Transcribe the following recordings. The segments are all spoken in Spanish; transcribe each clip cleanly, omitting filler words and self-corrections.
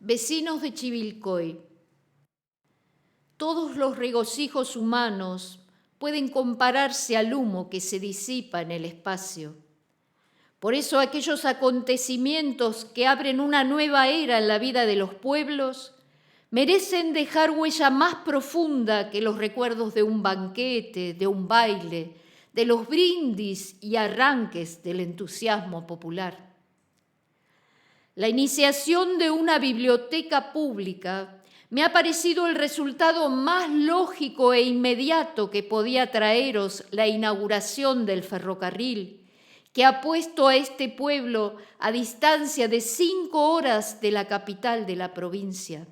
Vecinos de Chivilcoy, todos los regocijos humanos pueden compararse al humo que se disipa en el espacio. Por eso aquellos acontecimientos que abren una nueva era en la vida de los pueblos merecen dejar huella más profunda que los recuerdos de un banquete, de un baile, de los brindis y arranques del entusiasmo popular. La iniciación de una biblioteca pública me ha parecido el resultado más lógico e inmediato que podía traeros la inauguración del ferrocarril, que ha puesto a este pueblo a distancia de 5 horas de la capital de la provincia.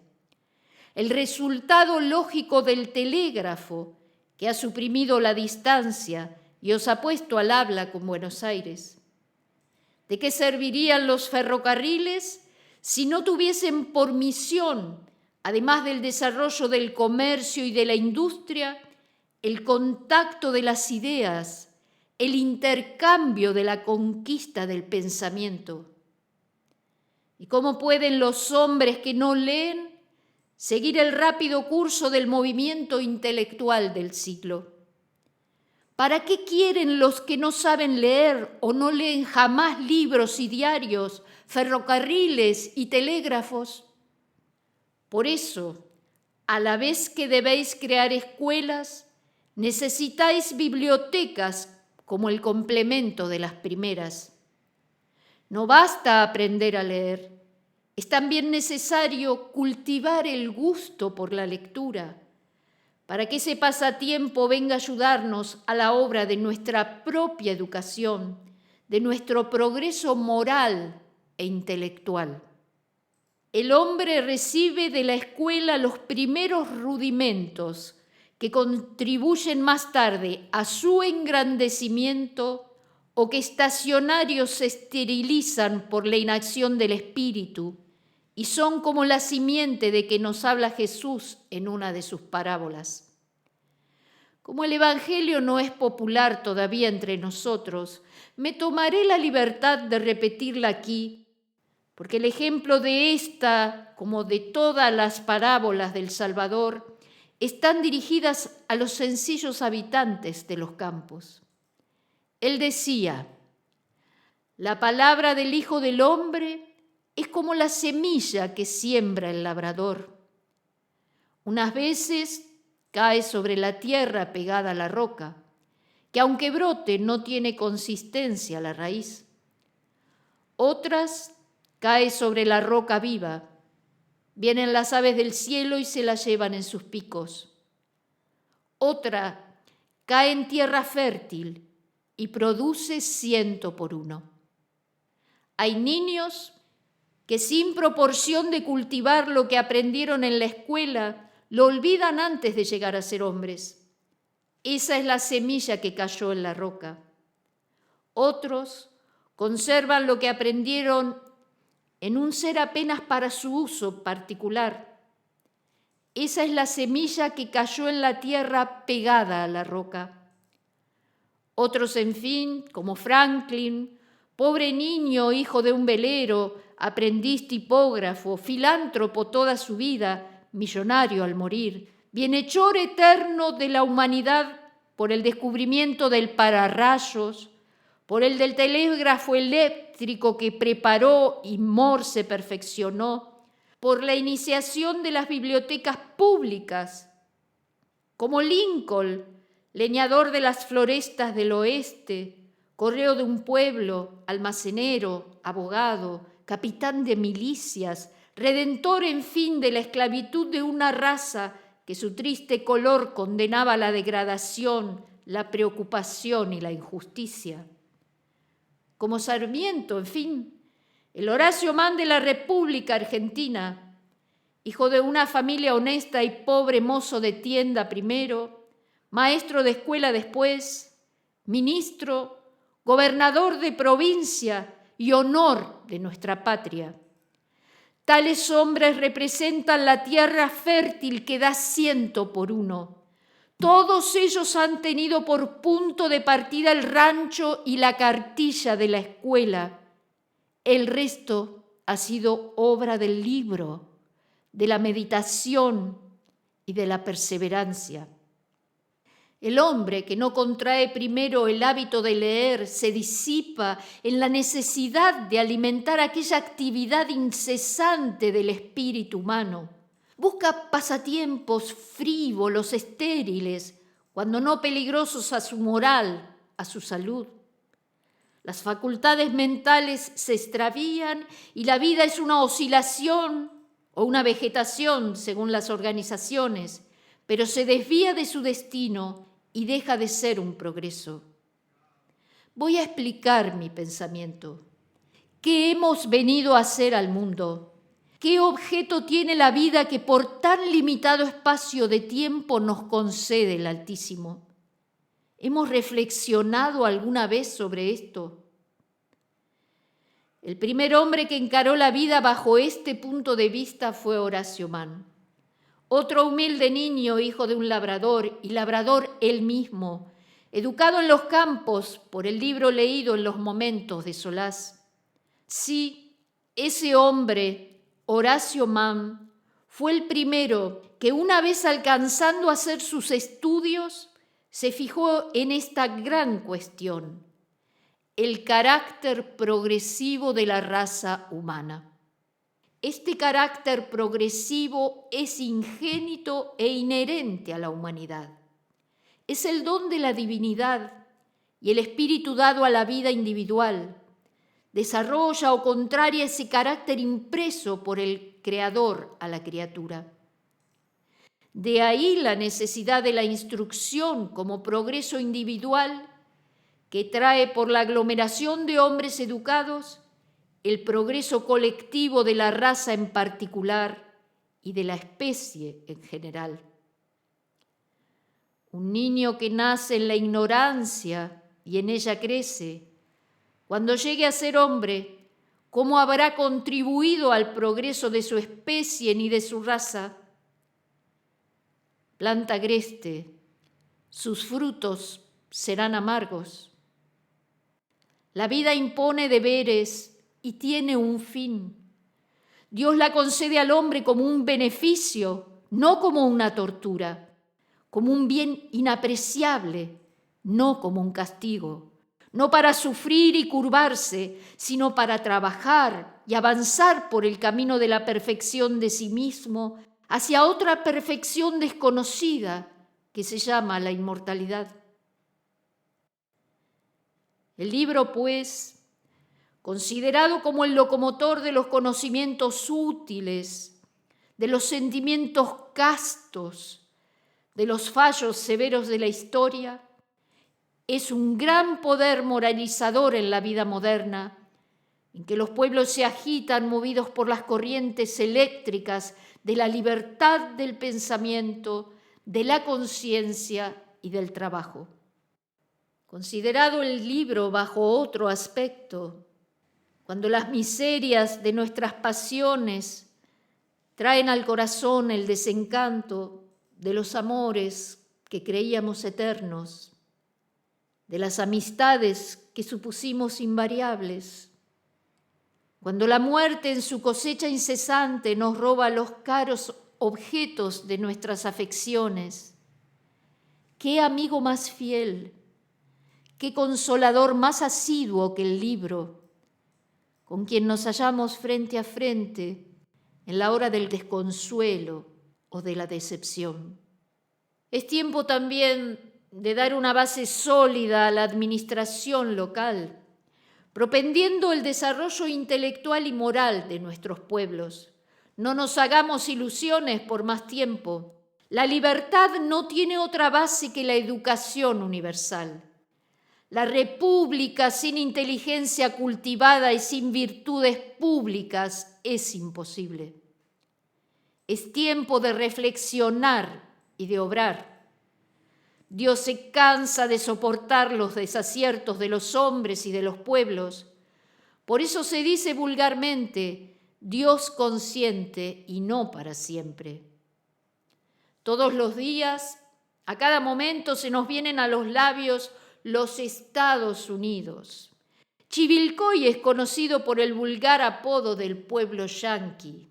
El resultado lógico del telégrafo, que ha suprimido la distancia y os ha puesto al habla con Buenos Aires. ¿De qué servirían los ferrocarriles si no tuviesen por misión, además del desarrollo del comercio y de la industria, el contacto de las ideas, el intercambio de la conquista del pensamiento? ¿Y cómo pueden los hombres que no leen seguir el rápido curso del movimiento intelectual del siglo? ¿Para qué quieren los que no saben leer o no leen jamás libros y diarios, ferrocarriles y telégrafos? Por eso, a la vez que debéis crear escuelas, necesitáis bibliotecas como el complemento de las primeras. No basta aprender a leer, es también necesario cultivar el gusto por la lectura, para que ese pasatiempo venga a ayudarnos a la obra de nuestra propia educación, de nuestro progreso moral e intelectual. El hombre recibe de la escuela los primeros rudimentos que contribuyen más tarde a su engrandecimiento o que estacionarios se esterilizan por la inacción del espíritu y son como la simiente de que nos habla Jesús en una de sus parábolas. Como el Evangelio no es popular todavía entre nosotros, me tomaré la libertad de repetirla aquí, porque el ejemplo de esta, como de todas las parábolas del Salvador, están dirigidas a los sencillos habitantes de los campos. Él decía: la palabra del Hijo del Hombre es como la semilla que siembra el labrador. Unas veces cae sobre la tierra pegada a la roca, que aunque brote no tiene consistencia la raíz. Otras cae sobre la roca viva. Vienen las aves del cielo y se la llevan en sus picos. Otra cae en tierra fértil y produce 100 por 1. Hay niños que sin proporción de cultivar lo que aprendieron en la escuela, lo olvidan antes de llegar a ser hombres. Esa es la semilla que cayó en la roca. Otros conservan lo que aprendieron en un ser apenas para su uso particular. Esa es la semilla que cayó en la tierra pegada a la roca. Otros, en fin, como Franklin, pobre niño, hijo de un velero, aprendiz tipógrafo, filántropo toda su vida, millonario al morir, bienhechor eterno de la humanidad por el descubrimiento del pararrayos, por el del telégrafo eléctrico que preparó y Morse perfeccionó, por la iniciación de las bibliotecas públicas, como Lincoln, leñador de las florestas del oeste, correo de un pueblo, almacenero, abogado, capitán de milicias, redentor, en fin, de la esclavitud de una raza que su triste color condenaba a la degradación, la preocupación y la injusticia. Como Sarmiento, en fin, el Horacio Mann de la República Argentina, hijo de una familia honesta y pobre mozo de tienda primero, maestro de escuela después, ministro, gobernador de provincia y honor de nuestra patria. Tales hombres representan la tierra fértil que da 100 por 1. Todos ellos han tenido por punto de partida el rancho y la cartilla de la escuela. El resto ha sido obra del libro, de la meditación y de la perseverancia. El hombre que no contrae primero el hábito de leer se disipa en la necesidad de alimentar aquella actividad incesante del espíritu humano. Busca pasatiempos frívolos, estériles, cuando no peligrosos a su moral, a su salud. Las facultades mentales se extravían y la vida es una oscilación o una vegetación, según las organizaciones, pero se desvía de su destino y deja de ser un progreso. Voy a explicar mi pensamiento. ¿Qué hemos venido a hacer al mundo? ¿Qué objeto tiene la vida que por tan limitado espacio de tiempo nos concede el Altísimo? ¿Hemos reflexionado alguna vez sobre esto? El primer hombre que encaró la vida bajo este punto de vista fue Horacio Mann. Otro humilde niño, hijo de un labrador y labrador él mismo, educado en los campos por el libro leído en los momentos de solaz. Sí, ese hombre, Horacio Mann, fue el primero que una vez alcanzando a hacer sus estudios, se fijó en esta gran cuestión, el carácter progresivo de la raza humana. Este carácter progresivo es ingénito e inherente a la humanidad. Es el don de la divinidad y el espíritu dado a la vida individual. Desarrolla o contraria ese carácter impreso por el Creador a la criatura. De ahí la necesidad de la instrucción como progreso individual que trae por la aglomeración de hombres educados el progreso colectivo de la raza en particular y de la especie en general. Un niño que nace en la ignorancia y en ella crece, cuando llegue a ser hombre, ¿cómo habrá contribuido al progreso de su especie ni de su raza? Planta agreste, sus frutos serán amargos. La vida impone deberes y tiene un fin. Dios la concede al hombre como un beneficio, no como una tortura, como un bien inapreciable, no como un castigo, no para sufrir y curvarse, sino para trabajar y avanzar por el camino de la perfección de sí mismo hacia otra perfección desconocida que se llama la inmortalidad. El libro, pues, considerado como el locomotor de los conocimientos útiles, de los sentimientos castos, de los fallos severos de la historia, es un gran poder moralizador en la vida moderna, en que los pueblos se agitan movidos por las corrientes eléctricas de la libertad del pensamiento, de la conciencia y del trabajo. Considerado el libro bajo otro aspecto, cuando las miserias de nuestras pasiones traen al corazón el desencanto de los amores que creíamos eternos, de las amistades que supusimos invariables, cuando la muerte en su cosecha incesante nos roba los caros objetos de nuestras afecciones, ¿qué amigo más fiel, qué consolador más asiduo que el libro, con quien nos hallamos frente a frente en la hora del desconsuelo o de la decepción? Es tiempo también de dar una base sólida a la administración local, propendiendo el desarrollo intelectual y moral de nuestros pueblos. No nos hagamos ilusiones por más tiempo. La libertad no tiene otra base que la educación universal. La república sin inteligencia cultivada y sin virtudes públicas es imposible. Es tiempo de reflexionar y de obrar. Dios se cansa de soportar los desaciertos de los hombres y de los pueblos. Por eso se dice vulgarmente, Dios consiente y no para siempre. Todos los días, a cada momento se nos vienen a los labios los Estados Unidos. Chivilcoy es conocido por el vulgar apodo del pueblo yanqui.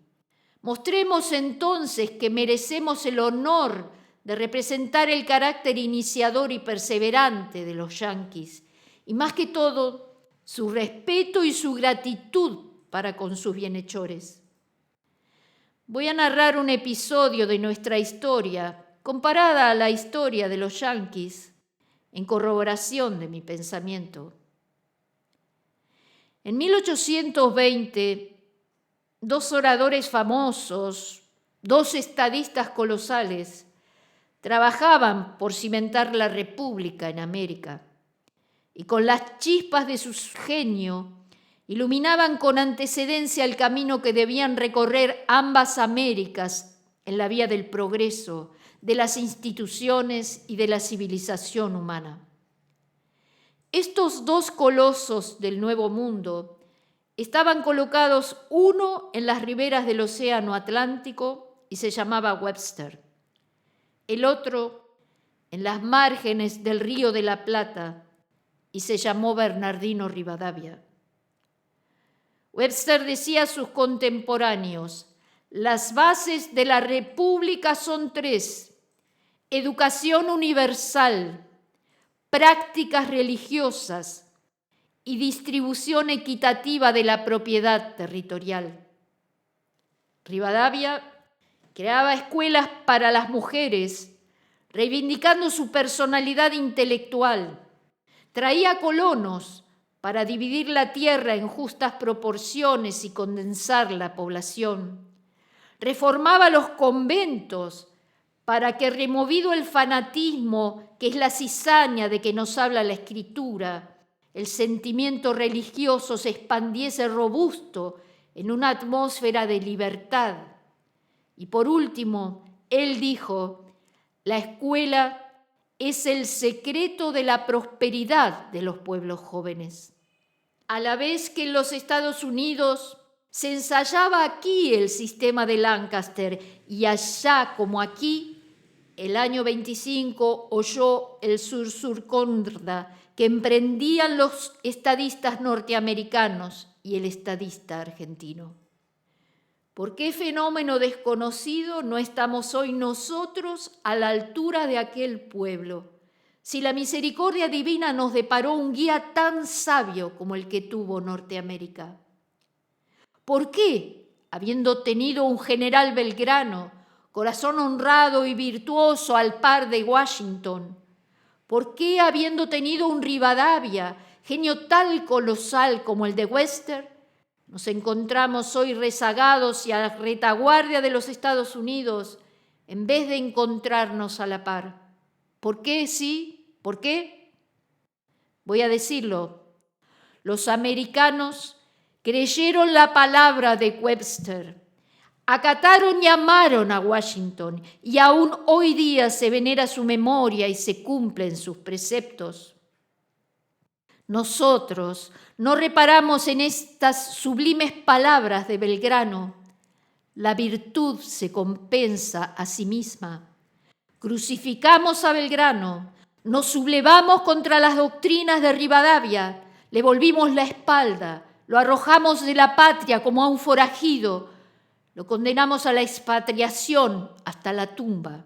Mostremos entonces que merecemos el honor de representar el carácter iniciador y perseverante de los yanquis, y más que todo, su respeto y su gratitud para con sus bienhechores. Voy a narrar un episodio de nuestra historia, comparada a la historia de los yanquis, en corroboración de mi pensamiento. En 1820, dos oradores famosos, dos estadistas colosales, trabajaban por cimentar la República en América y con las chispas de su genio iluminaban con antecedencia el camino que debían recorrer ambas Américas en la vía del progreso, de las instituciones y de la civilización humana. Estos dos colosos del Nuevo Mundo estaban colocados uno en las riberas del Océano Atlántico y se llamaba Webster, el otro en las márgenes del Río de la Plata y se llamó Bernardino Rivadavia. Webster decía a sus contemporáneos: las bases de la República son tres: educación universal, prácticas religiosas y distribución equitativa de la propiedad territorial. Rivadavia creaba escuelas para las mujeres, reivindicando su personalidad intelectual. Traía colonos para dividir la tierra en justas proporciones y condensar la población. Reformaba los conventos para que, removido el fanatismo, que es la cizaña de que nos habla la Escritura, el sentimiento religioso se expandiese robusto en una atmósfera de libertad. Y por último, él dijo: la escuela es el secreto de la prosperidad de los pueblos jóvenes. A la vez que en los Estados Unidos se ensayaba aquí el sistema de Lancaster y allá como aquí, el año 25 oyó el Sur-Sur-Conda que emprendían los estadistas norteamericanos y el estadista argentino. ¿Por qué fenómeno desconocido no estamos hoy nosotros a la altura de aquel pueblo, si la misericordia divina nos deparó un guía tan sabio como el que tuvo Norteamérica? ¿Por qué, habiendo tenido un general Belgrano, corazón honrado y virtuoso al par de Washington, por qué, habiendo tenido un Rivadavia, genio tal colosal como el de Webster, nos encontramos hoy rezagados y a la retaguardia de los Estados Unidos en vez de encontrarnos a la par? ¿Por qué sí? ¿Por qué? Voy a decirlo. Los americanos creyeron la palabra de Webster, acataron y amaron a Washington, y aún hoy día se venera su memoria y se cumplen sus preceptos. Nosotros no reparamos en estas sublimes palabras de Belgrano. La virtud se compensa a sí misma. Crucificamos a Belgrano, nos sublevamos contra las doctrinas de Rivadavia, le volvimos la espalda, lo arrojamos de la patria como a un forajido, lo condenamos a la expatriación hasta la tumba.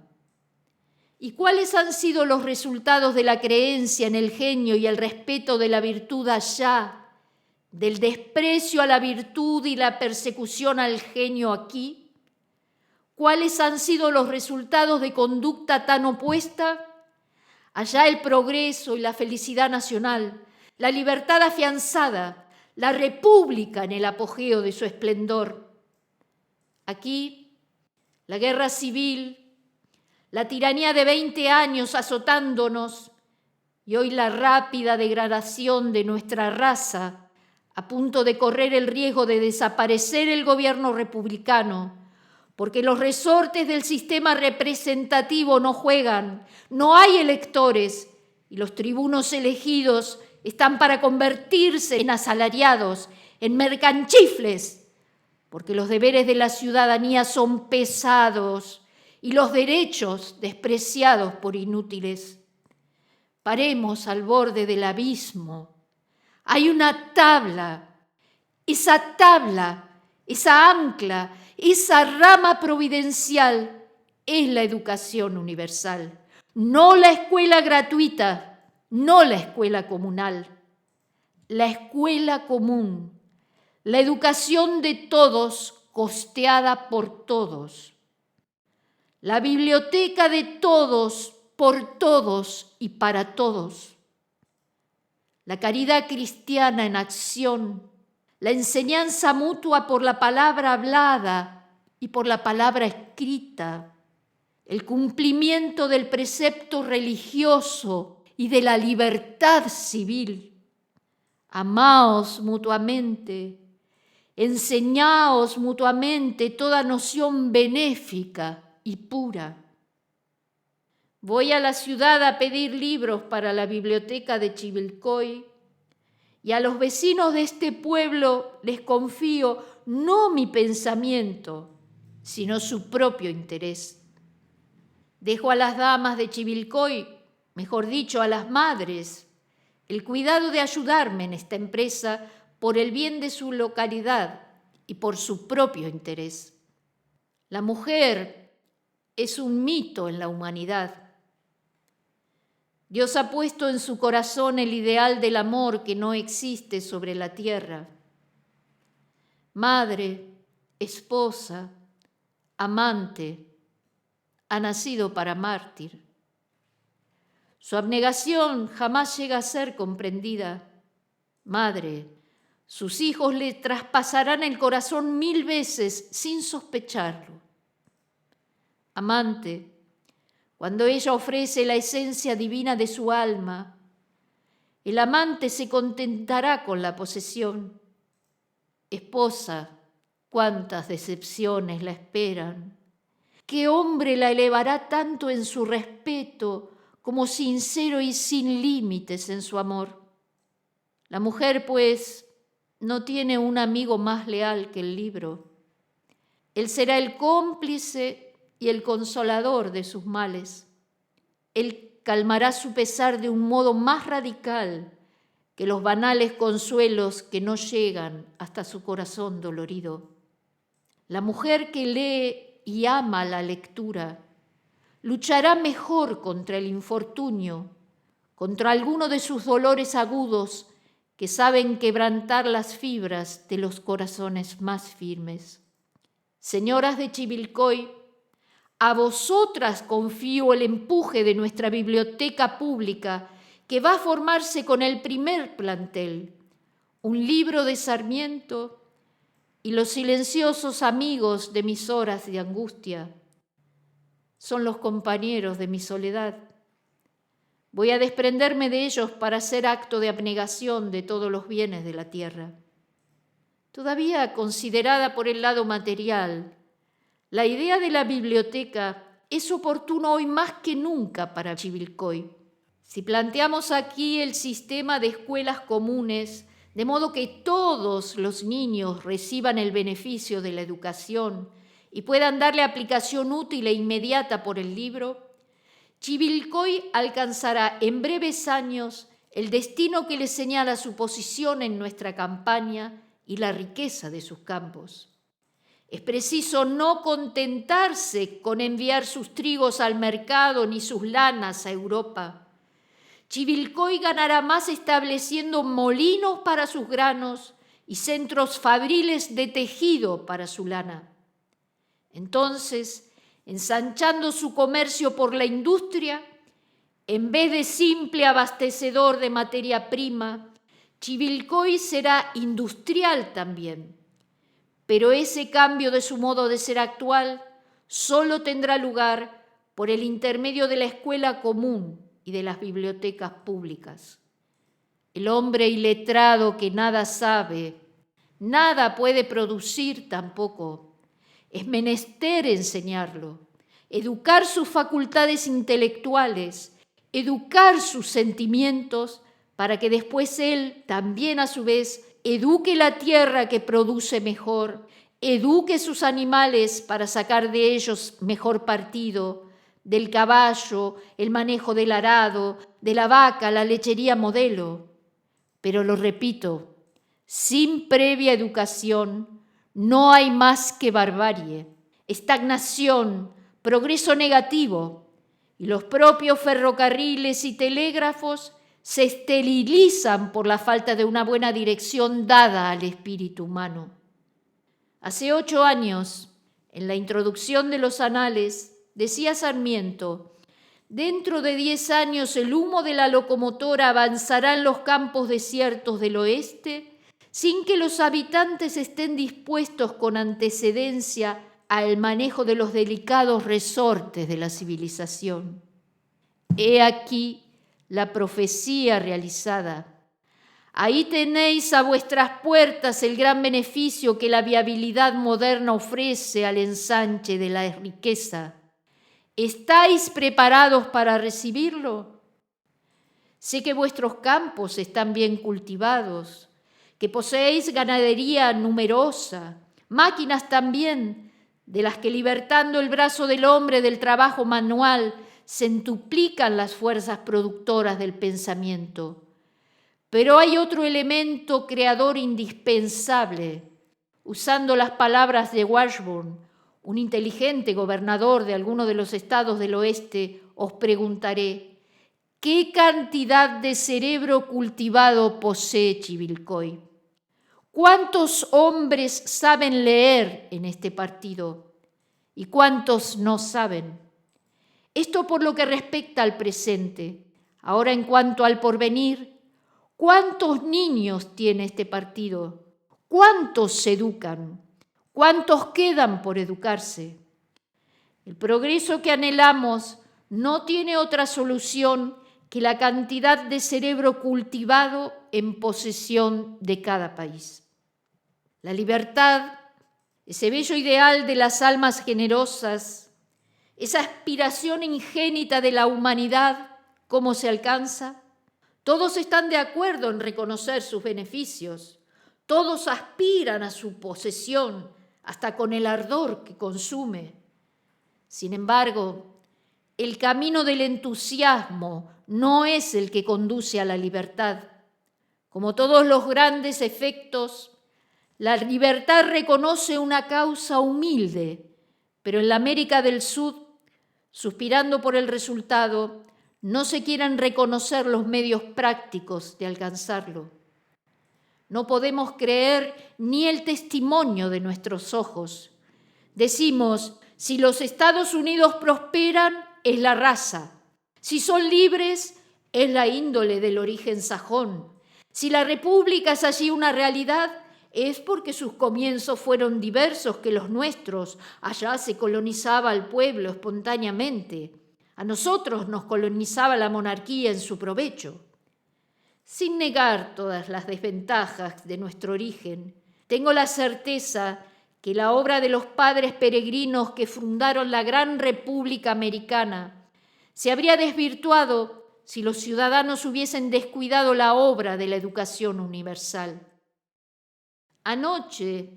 ¿Y cuáles han sido los resultados de la creencia en el genio y el respeto de la virtud allá, del desprecio a la virtud y la persecución al genio aquí? ¿Cuáles han sido los resultados de conducta tan opuesta? Allá el progreso y la felicidad nacional, la libertad afianzada, la república en el apogeo de su esplendor. Aquí, la guerra civil, la tiranía de 20 años azotándonos y hoy la rápida degradación de nuestra raza, a punto de correr el riesgo de desaparecer el gobierno republicano, porque los resortes del sistema representativo no juegan, no hay electores y los tribunos elegidos están para convertirse en asalariados, en mercanchifles, porque los deberes de la ciudadanía son pesados y los derechos despreciados por inútiles. Paremos al borde del abismo. Hay una tabla. Esa tabla esa ancla, esa rama providencial es la educación universal, no la escuela gratuita, no la escuela comunal, la escuela común, la educación de todos costeada por todos, la biblioteca de todos, por todos y para todos, la caridad cristiana en acción, la enseñanza mutua por la palabra hablada y por la palabra escrita, el cumplimiento del precepto religioso y de la libertad civil. Amaos mutuamente, enseñaos mutuamente toda noción benéfica y pura. Voy a la ciudad a pedir libros para la biblioteca de Chivilcoy y a los vecinos de este pueblo les confío no mi pensamiento, sino su propio interés. Dejo a las damas de Chivilcoy, mejor dicho, a las madres, el cuidado de ayudarme en esta empresa por el bien de su localidad y por su propio interés. La mujer es un mito en la humanidad. Dios ha puesto en su corazón el ideal del amor que no existe sobre la tierra. Madre, esposa, amante, ha nacido para mártir. Su abnegación jamás llega a ser comprendida. Madre, sus hijos le traspasarán el corazón 1000 veces sin sospecharlo. Amante, cuando ella ofrece la esencia divina de su alma, el amante se contentará con la posesión. Esposa, cuántas decepciones la esperan. ¿Qué hombre la elevará tanto en su respeto como sincero y sin límites en su amor? La mujer, pues, no tiene un amigo más leal que el libro. Él será el cómplice y el consolador de sus males. Él calmará su pesar de un modo más radical que los banales consuelos que no llegan hasta su corazón dolorido. La mujer que lee y ama la lectura luchará mejor contra el infortunio, contra alguno de sus dolores agudos que saben quebrantar las fibras de los corazones más firmes. Señoras de Chivilcoy, a vosotras confío el empuje de nuestra biblioteca pública que va a formarse con el primer plantel, un libro de Sarmiento y los silenciosos amigos de mis horas de angustia. Son los compañeros de mi soledad. Voy a desprenderme de ellos para hacer acto de abnegación de todos los bienes de la tierra. Todavía considerada por el lado material, la idea de la biblioteca es oportuna hoy más que nunca para Chivilcoy. Si planteamos aquí el sistema de escuelas comunes, de modo que todos los niños reciban el beneficio de la educación y puedan darle aplicación útil e inmediata por el libro, Chivilcoy alcanzará en breves años el destino que le señala su posición en nuestra campaña y la riqueza de sus campos. Es preciso no contentarse con enviar sus trigos al mercado ni sus lanas a Europa. Chivilcoy ganará más estableciendo molinos para sus granos y centros fabriles de tejido para su lana. Entonces, ensanchando su comercio por la industria, en vez de simple abastecedor de materia prima, Chivilcoy será industrial también. Pero ese cambio de su modo de ser actual solo tendrá lugar por el intermedio de la escuela común y de las bibliotecas públicas. El hombre iletrado que nada sabe, nada puede producir tampoco. Es menester enseñarlo, educar sus facultades intelectuales, educar sus sentimientos para que después él también a su vez eduque la tierra que produce mejor, eduque sus animales para sacar de ellos mejor partido, del caballo, el manejo del arado, de la vaca, la lechería modelo. Pero lo repito, sin previa educación no hay más que barbarie, estagnación, progreso negativo, y los propios ferrocarriles y telégrafos se esterilizan por la falta de una buena dirección dada al espíritu humano. Hace 8 años, en la introducción de los anales, decía Sarmiento: dentro de 10 años el humo de la locomotora avanzará en los campos desiertos del oeste sin que los habitantes estén dispuestos con antecedencia al manejo de los delicados resortes de la civilización. He aquí la profecía realizada. Ahí tenéis a vuestras puertas el gran beneficio que la viabilidad moderna ofrece al ensanche de la riqueza. ¿Estáis preparados para recibirlo? Sé que vuestros campos están bien cultivados, que poseéis ganadería numerosa, máquinas también, de las que libertando el brazo del hombre del trabajo manual, centuplican las fuerzas productoras del pensamiento. Pero hay otro elemento creador indispensable. Usando las palabras de Washburn, un inteligente gobernador de alguno de los estados del oeste, os preguntaré: ¿qué cantidad de cerebro cultivado posee Chivilcoy? ¿Cuántos hombres saben leer en este partido? ¿Y cuántos no saben? Esto por lo que respecta al presente. Ahora, en cuanto al porvenir, ¿cuántos niños tiene este partido? ¿Cuántos se educan? ¿Cuántos quedan por educarse? El progreso que anhelamos no tiene otra solución que la cantidad de cerebro cultivado en posesión de cada país. La libertad, ese bello ideal de las almas generosas, esa aspiración ingénita de la humanidad, ¿cómo se alcanza? Todos están de acuerdo en reconocer sus beneficios, todos aspiran a su posesión, hasta con el ardor que consume. Sin embargo, el camino del entusiasmo no es el que conduce a la libertad. Como todos los grandes efectos, la libertad reconoce una causa humilde, pero en la América del Sur, suspirando por el resultado, no se quieren reconocer los medios prácticos de alcanzarlo. No podemos creer ni el testimonio de nuestros ojos. Decimos: si los Estados Unidos prosperan, es la raza. Si son libres, es la índole del origen sajón. Si la república es allí una realidad, es porque sus comienzos fueron diversos que los nuestros. Allá se colonizaba al pueblo espontáneamente. A nosotros nos colonizaba la monarquía en su provecho. Sin negar todas las desventajas de nuestro origen, tengo la certeza que la obra de los padres peregrinos que fundaron la gran República Americana se habría desvirtuado si los ciudadanos hubiesen descuidado la obra de la educación universal. Anoche,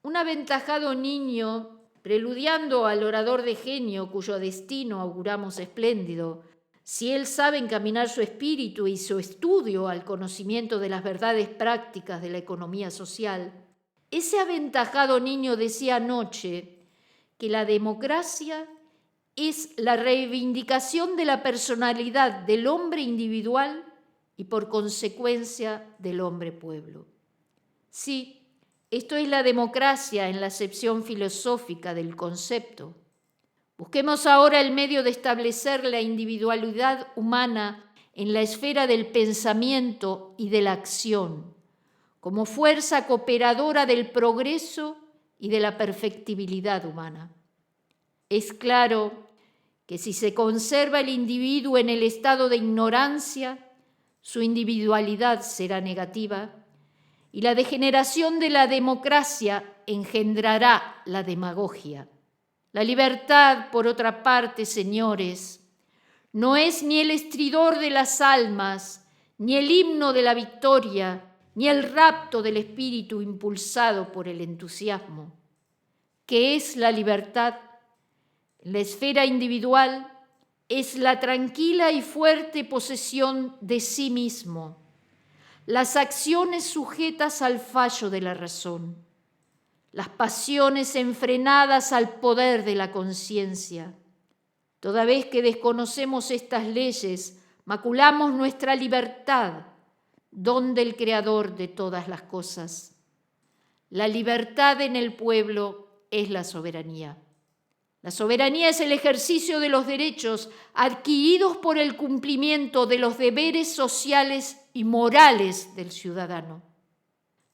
un aventajado niño, preludiando al orador de genio cuyo destino auguramos espléndido, si él sabe encaminar su espíritu y su estudio al conocimiento de las verdades prácticas de la economía social, ese aventajado niño decía anoche que la democracia es la reivindicación de la personalidad del hombre individual y por consecuencia del hombre pueblo. Sí, esto es la democracia en la acepción filosófica del concepto. Busquemos ahora el medio de establecer la individualidad humana en la esfera del pensamiento y de la acción, como fuerza cooperadora del progreso y de la perfectibilidad humana. Es claro que si se conserva el individuo en el estado de ignorancia, su individualidad será negativa y la degeneración de la democracia engendrará la demagogia. La libertad, por otra parte, señores, no es ni el estridor de las almas, ni el himno de la victoria, ni el rapto del espíritu impulsado por el entusiasmo. ¿Qué es la libertad? En la esfera individual es la tranquila y fuerte posesión de sí mismo, las acciones sujetas al fallo de la razón. las pasiones enfrenadas al poder de la conciencia. Toda vez que desconocemos estas leyes, maculamos nuestra libertad, don del Creador de todas las cosas. La libertad en el pueblo es la soberanía. La soberanía es el ejercicio de los derechos adquiridos por el cumplimiento de los deberes sociales y morales del ciudadano.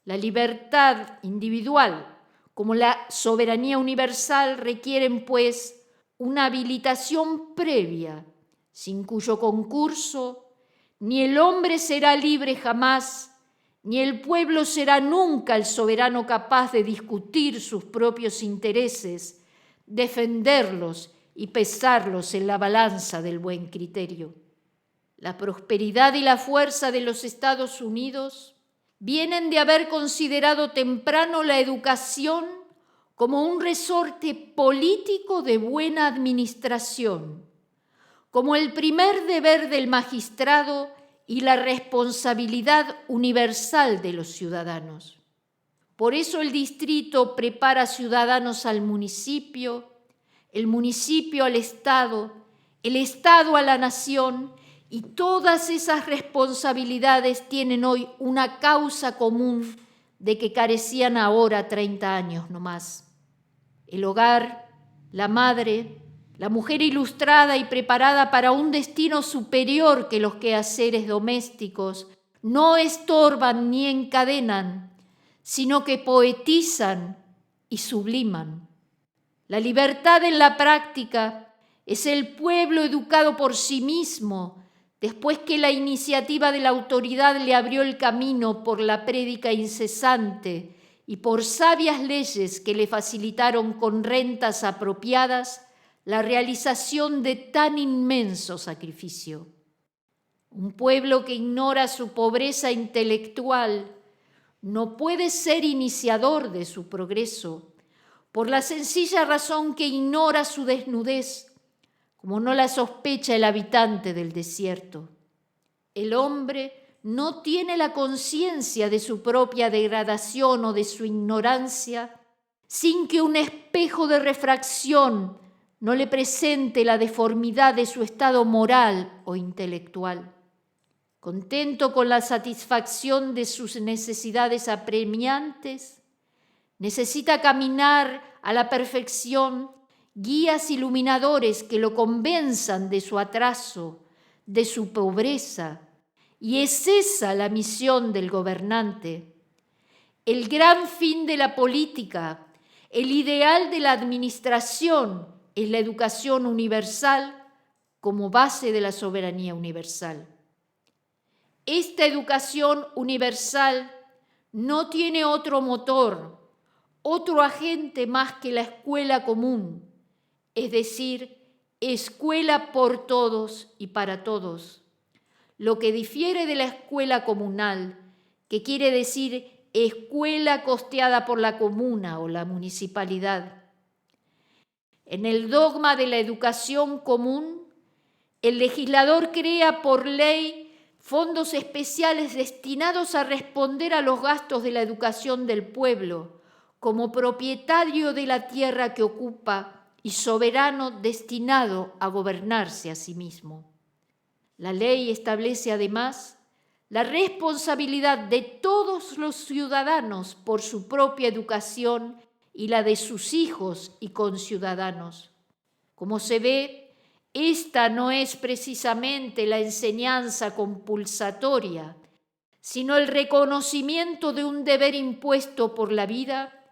La libertad individual, como la soberanía universal, requieren, pues, una habilitación previa, sin cuyo concurso ni el hombre será libre jamás, ni el pueblo será nunca el soberano capaz de discutir sus propios intereses, defenderlos y pesarlos en la balanza del buen criterio. La prosperidad y la fuerza de los Estados Unidos vienen de haber considerado temprano la educación como un resorte político de buena administración, como el primer deber del magistrado y la responsabilidad universal de los ciudadanos. Por eso el distrito prepara ciudadanos al municipio, el municipio al Estado, el Estado a la nación, y todas esas responsabilidades tienen hoy una causa común de que carecían ahora 30 años no más. El hogar, la madre, la mujer ilustrada y preparada para un destino superior que los quehaceres domésticos, no estorban ni encadenan, sino que poetizan y subliman. La libertad en la práctica es el pueblo educado por sí mismo, después que la iniciativa de la autoridad le abrió el camino por la prédica incesante y por sabias leyes que le facilitaron con rentas apropiadas la realización de tan inmenso sacrificio. Un pueblo que ignora su pobreza intelectual no puede ser iniciador de su progreso, por la sencilla razón que ignora su desnudez, como no la sospecha el habitante del desierto. El hombre no tiene la conciencia de su propia degradación o de su ignorancia sin que un espejo de refracción no le presente la deformidad de su estado moral o intelectual. Contento con la satisfacción de sus necesidades apremiantes, necesita caminar a la perfección guías iluminadores que lo convenzan de su atraso, de su pobreza, y es esa la misión del gobernante. El gran fin de la política, el ideal de la administración, es la educación universal como base de la soberanía universal. Esta educación universal no tiene otro motor, otro agente más que la escuela común, es decir, escuela por todos y para todos. Lo que difiere de la escuela comunal, que quiere decir escuela costeada por la comuna o la municipalidad. En el dogma de la educación común, el legislador crea por ley fondos especiales destinados a responder a los gastos de la educación del pueblo, como propietario de la tierra que ocupa y soberano destinado a gobernarse a sí mismo. La ley establece además la responsabilidad de todos los ciudadanos por su propia educación y la de sus hijos y conciudadanos. Como se ve, esta no es precisamente la enseñanza compulsatoria, sino el reconocimiento de un deber impuesto por la vida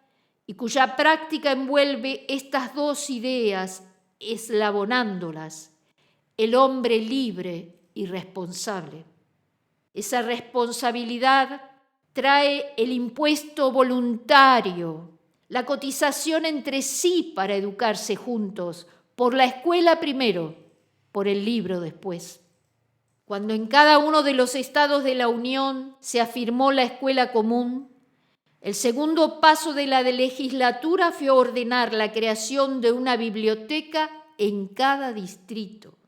y cuya práctica envuelve estas dos ideas eslabonándolas, el hombre libre y responsable. Esa responsabilidad trae el impuesto voluntario, la cotización entre sí para educarse juntos, por la escuela primero, por el libro después. Cuando en cada uno de los estados de la Unión se afirmó la escuela común, el segundo paso de la legislatura fue ordenar la creación de una biblioteca en cada distrito.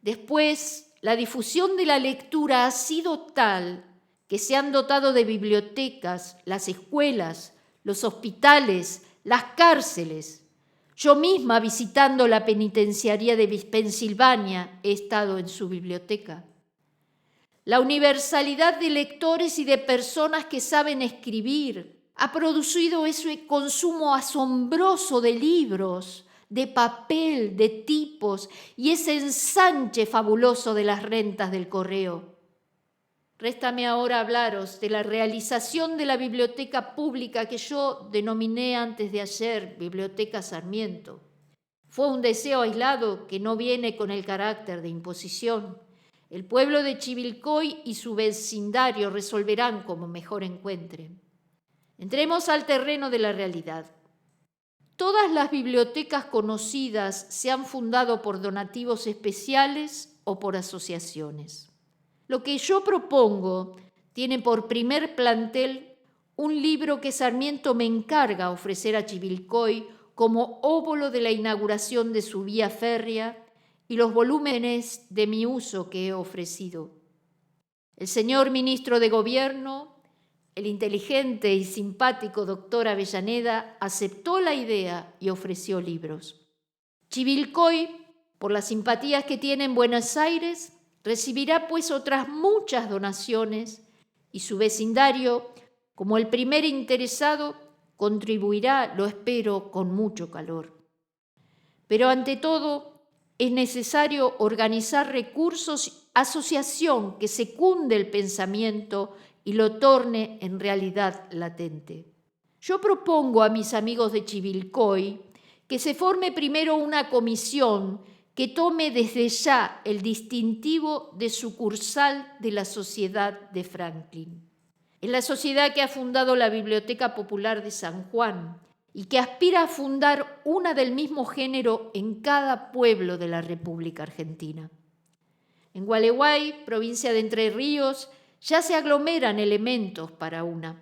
Después, la difusión de la lectura ha sido tal que se han dotado de bibliotecas las escuelas, los hospitales, las cárceles. Yo misma, visitando la penitenciaría de Pensilvania, he estado en su biblioteca. La universalidad de lectores y de personas que saben escribir ha producido ese consumo asombroso de libros, de papel, de tipos y ese ensanche fabuloso de las rentas del correo. Réstame ahora hablaros de la realización de la biblioteca pública que yo denominé antes de ayer Biblioteca Sarmiento. Fue un deseo aislado que no viene con el carácter de imposición. El pueblo de Chivilcoy y su vecindario resolverán como mejor encuentren. Entremos al terreno de la realidad. Todas las bibliotecas conocidas se han fundado por donativos especiales o por asociaciones. Lo que yo propongo tiene por primer plantel un libro que Sarmiento me encarga ofrecer a Chivilcoy como óvulo de la inauguración de su vía férrea y los volúmenes de mi uso que he ofrecido. El señor ministro de Gobierno, el inteligente y simpático doctor Avellaneda, aceptó la idea y ofreció libros. Chivilcoy, por las simpatías que tiene en Buenos Aires, recibirá pues otras muchas donaciones y su vecindario, como el primer interesado, contribuirá, lo espero, con mucho calor. Pero ante todo es necesario organizar recursos, asociación que secunde el pensamiento y lo torne en realidad latente. Yo propongo a mis amigos de Chivilcoy que se forme primero una comisión que tome desde ya el distintivo de sucursal de la Sociedad de Franklin. Es la sociedad que ha fundado la Biblioteca Popular de San Juan y que aspira a fundar una del mismo género en cada pueblo de la República Argentina. En Gualeguay, provincia de Entre Ríos, ya se aglomeran elementos para una.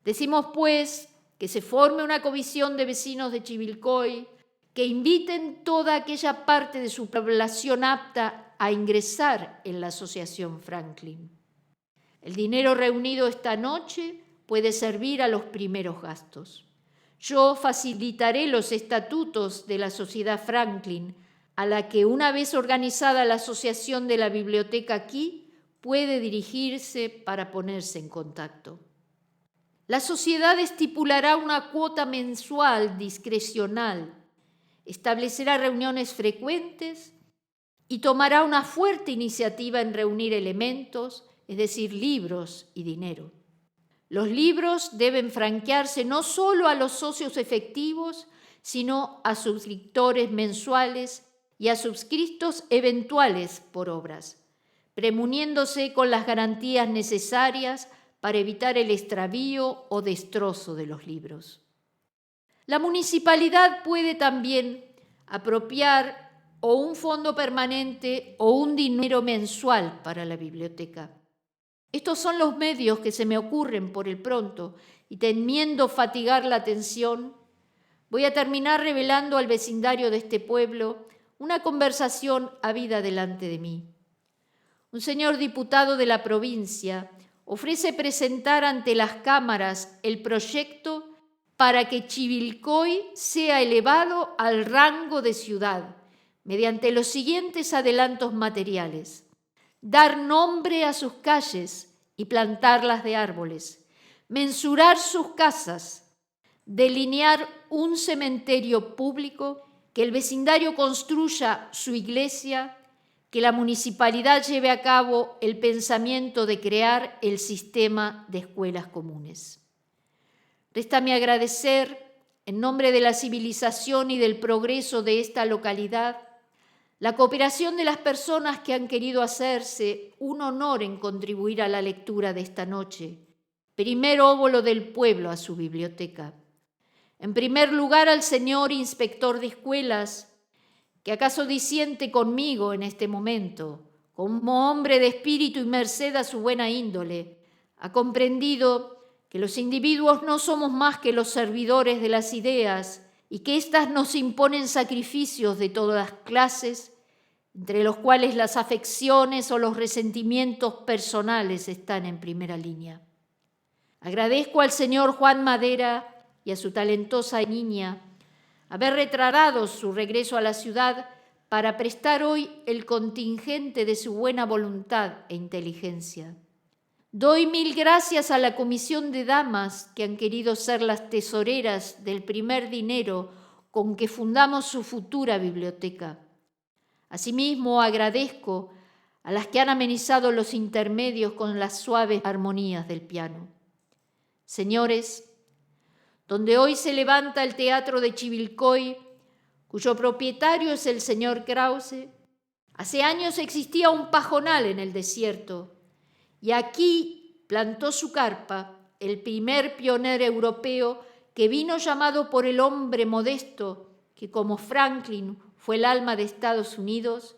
Decimos, pues, que se forme una comisión de vecinos de Chivilcoy que inviten toda aquella parte de su población apta a ingresar en la Asociación Franklin. El dinero reunido esta noche puede servir a los primeros gastos. Yo facilitaré los estatutos de la Sociedad Franklin, a la que, una vez organizada la asociación de la biblioteca aquí, puede dirigirse para ponerse en contacto. La sociedad estipulará una cuota mensual discrecional, establecerá reuniones frecuentes y tomará una fuerte iniciativa en reunir elementos, es decir, libros y dinero. Los libros deben franquearse no solo a los socios efectivos, sino a suscriptores mensuales y a suscritos eventuales por obras, premuniéndose con las garantías necesarias para evitar el extravío o destrozo de los libros. La municipalidad puede también apropiar o un fondo permanente o un dinero mensual para la biblioteca. Estos son los medios que se me ocurren por el pronto y temiendo fatigar la atención, voy a terminar revelando al vecindario de este pueblo una conversación habida delante de mí. Un señor diputado de la provincia ofrece presentar ante las cámaras el proyecto para que Chivilcoy sea elevado al rango de ciudad, mediante los siguientes adelantos materiales: dar nombre a sus calles y plantarlas de árboles, mensurar sus casas, delinear un cementerio público, que el vecindario construya su iglesia, que la municipalidad lleve a cabo el pensamiento de crear el sistema de escuelas comunes. Réstame agradecer, en nombre de la civilización y del progreso de esta localidad, la cooperación de las personas que han querido hacerse un honor en contribuir a la lectura de esta noche, primer óvulo del pueblo a su biblioteca. En primer lugar, al señor inspector de escuelas, que acaso disiente conmigo en este momento, como hombre de espíritu y merced a su buena índole, ha comprendido que los individuos no somos más que los servidores de las ideas y que éstas nos imponen sacrificios de todas las clases, entre los cuales las afecciones o los resentimientos personales están en primera línea. Agradezco al señor Juan Madera y a su talentosa niña haber retardado su regreso a la ciudad para prestar hoy el contingente de su buena voluntad e inteligencia. Doy mil gracias a la comisión de damas que han querido ser las tesoreras del primer dinero con que fundamos su futura biblioteca. Asimismo, agradezco a las que han amenizado los intermedios con las suaves armonías del piano. Señores, donde hoy se levanta el Teatro de Chivilcoy, cuyo propietario es el señor Krause, hace años existía un pajonal en el desierto, y aquí plantó su carpa el primer pionero europeo que vino llamado por el hombre modesto, que como Franklin fue el alma de Estados Unidos,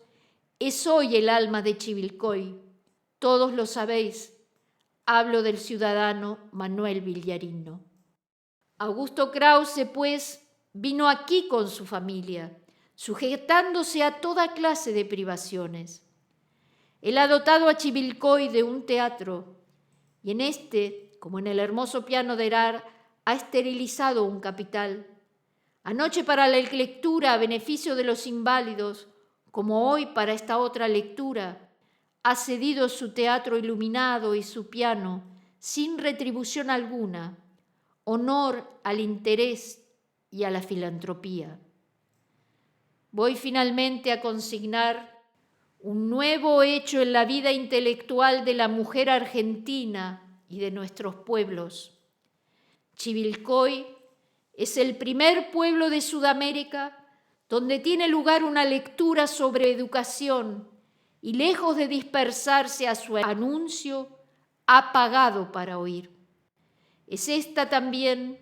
es hoy el alma de Chivilcoy. Todos lo sabéis, hablo del ciudadano Manuel Villarino. Augusto Krause, pues, vino aquí con su familia, sujetándose a toda clase de privaciones. Él ha dotado a Chivilcoy de un teatro, y en este, como en el hermoso piano de Erard, ha esterilizado un capital. Anoche para la lectura a beneficio de los inválidos, como hoy para esta otra lectura, ha cedido su teatro iluminado y su piano sin retribución alguna, honor al interés y a la filantropía. Voy finalmente a consignar un nuevo hecho en la vida intelectual de la mujer argentina y de nuestros pueblos. Chivilcoy es el primer pueblo de Sudamérica donde tiene lugar una lectura sobre educación y lejos de dispersarse a su anuncio, ha pagado para oír. Es esta también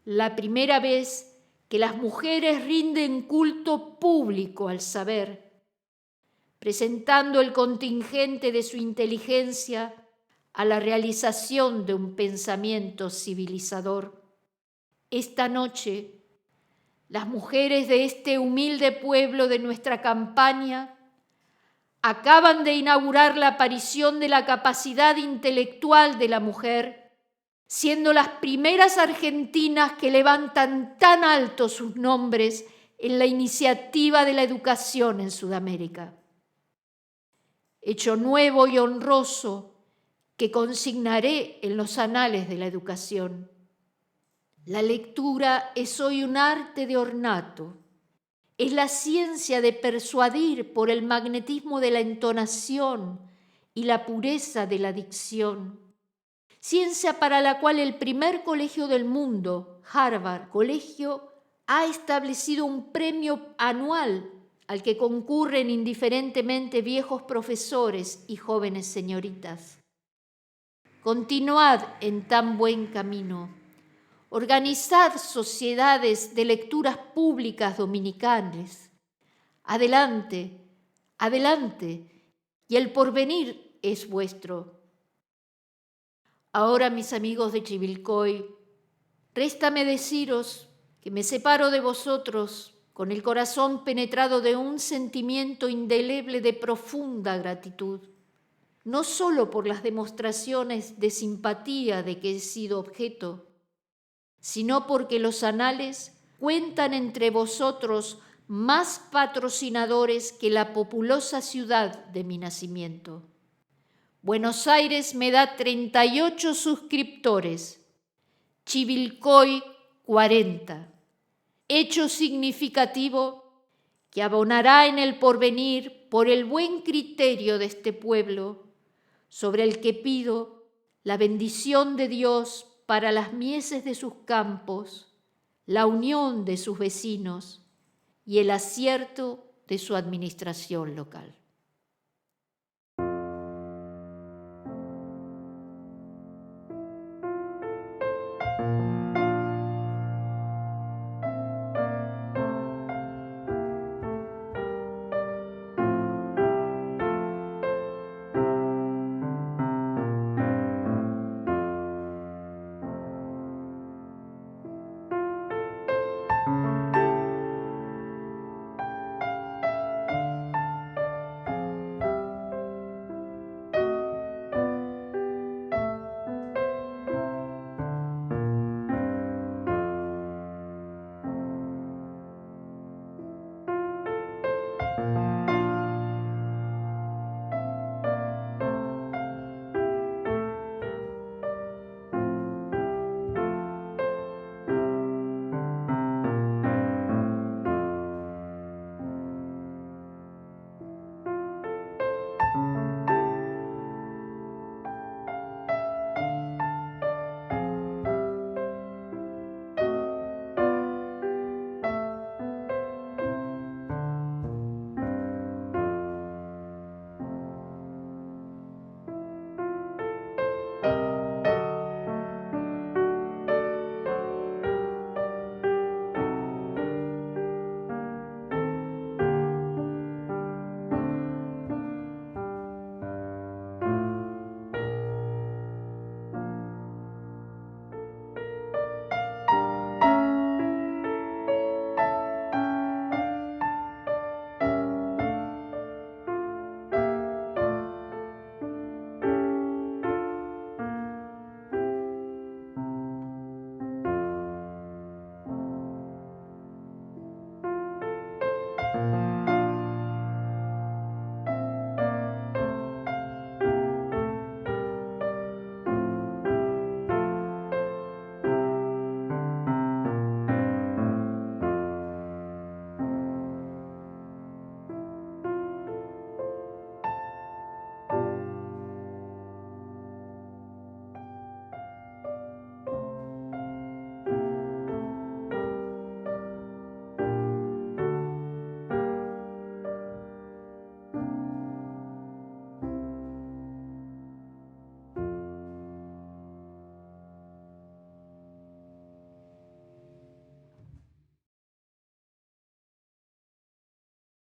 la primera vez que las mujeres rinden culto público al saber, presentando el contingente de su inteligencia a la realización de un pensamiento civilizador. Esta noche, las mujeres de este humilde pueblo de nuestra campaña acaban de inaugurar la aparición de la capacidad intelectual de la mujer, siendo las primeras argentinas que levantan tan alto sus nombres en la iniciativa de la educación en Sudamérica. Hecho nuevo y honroso que consignaré en los anales de la educación. La lectura es hoy un arte de ornato, es la ciencia de persuadir por el magnetismo de la entonación y la pureza de la dicción, ciencia para la cual el primer colegio del mundo, Harvard Colegio, ha establecido un premio anual al que concurren indiferentemente viejos profesores y jóvenes señoritas. Continuad en tan buen camino. Organizad sociedades de lecturas públicas dominicales. Adelante, adelante, y el porvenir es vuestro. Ahora, mis amigos de Chivilcoy, réstame deciros que me separo de vosotros con el corazón penetrado de un sentimiento indeleble de profunda gratitud, no solo por las demostraciones de simpatía de que he sido objeto, sino porque los anales cuentan entre vosotros más patrocinadores que la populosa ciudad de mi nacimiento. Buenos Aires me da 38 suscriptores, Chivilcoy 40. Hecho significativo que abonará en el porvenir por el buen criterio de este pueblo, sobre el que pido la bendición de Dios para las mieses de sus campos, la unión de sus vecinos y el acierto de su administración local.